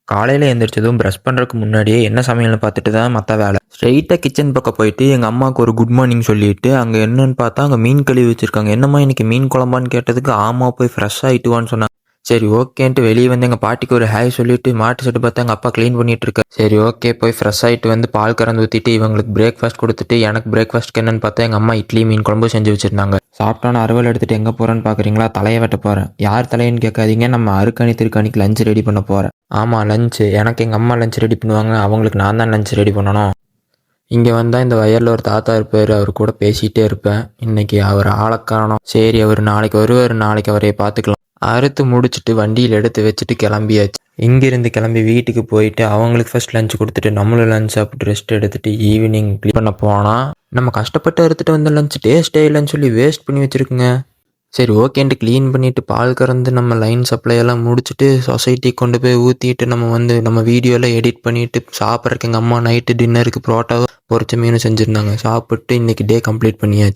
காலையில் எழுந்திரிச்சதும் ப்ரஷ் பண்ணுறதுக்கு முன்னாடியே என்ன சமையல்னு பார்த்துட்டு தான் மற்ற வேலை. ஸ்ட்ரெயிட்டாக கிச்சன் பக்கம் போயிட்டு எங்கள் அம்மாவுக்கு ஒரு குட் மார்னிங் சொல்லிவிட்டு அங்கே என்னன்னு பார்த்தா அங்கே மீன் கழுவி வச்சுருக்காங்க. என்னம்மா இன்னைக்கு மீன் குழம்பான்னு கேட்டதுக்கு ஆமாம் போய் ஃப்ரெஷ் ஆகிட்டு வான்னு சொன்னாங்க. சரி ஓகேன்ட்டு வெளியே வந்து எங்கள் பாட்டிக்கு ஒரு ஹாய் சொல்லிவிட்டு மாட்டு செட்டு பார்த்தா எங்கள் அப்பா க்ளீன் பண்ணிட்டு இருக்காரு. சரி ஓகே போய் ஃப்ரெஷ் ஆகிட்டு வந்து பால் கறந்து ஊற்றிட்டு இவங்களுக்கு பிரேக்ஃபாஸ்ட் கொடுத்துட்டு எனக்கு பிரேக்ஃபாஸ்ட்க்கு என்னன்னு பார்த்தா எங்கள் அம்மா இட்லி மீன் குழம்பு செஞ்சு வச்சுருந்தாங்க. சாப்பிட்டோன்னு அறுவல் எடுத்துகிட்டு எங்கே போகிறேன்னு பார்க்குறீங்களா? தலையை வெட்ட போகிறேன். யார் தலையன்னு கேட்காதீங்க, நம்ம அருக்கணி திருக்கணிக்கு லஞ்ச் ரெடி பண்ண போகிறேன். ஆமாம் லஞ்சு. எனக்கு எங்கள் அம்மா லஞ்ச் ரெடி பண்ணுவாங்க, அவங்களுக்கு நான் தான் லஞ்ச் ரெடி பண்ணணும். இங்கே வந்தால் இந்த வயலில் ஒரு தாத்தா இருப்பார், அவர் கூட பேசிகிட்டே இருப்பேன். இன்றைக்கி அவர் ஆளை காணோம். சரி அவர் நாளைக்கு வருவார், நாளைக்கு அவரையே பார்த்துக்கலாம். அறுத்து முடிச்சுட்டு வண்டியில் எடுத்து வச்சுட்டு கிளம்பியாச்சு. இங்கேருந்து கிளம்பி வீட்டுக்கு போயிட்டு அவங்களுக்கு ஃபர்ஸ்ட் லஞ்ச் கொடுத்துட்டு நம்மளும் லஞ்ச் சாப்பிட்டு ரெஸ்ட் எடுத்துகிட்டு ஈவினிங் க்ளீன் பண்ண போனால் நம்ம கஷ்டப்பட்டு எடுத்துகிட்டு வந்த லஞ்ச் டேஸ்ட்டே இல்லைன்னு சொல்லி வேஸ்ட் பண்ணி வச்சுருக்குங்க. சரி ஓகேன்ட்டு க்ளீன் பண்ணிவிட்டு பால் கறந்து நம்ம லைன் சப்ளை எல்லாம் முடிச்சுட்டு சொசைட்டிக்கு கொண்டு போய் ஊற்றிட்டு நம்ம வீடியோவில் எடிட் பண்ணிவிட்டு சாப்பிட்றதுக்கு எங்கள் அம்மா நைட்டு டின்னருக்கு புரோட்டாவும் பொரிச்ச மீனும் செஞ்சுருந்தாங்க. சாப்பிட்டு இன்றைக்கி டே கம்ப்ளீட் பண்ணியாச்சு.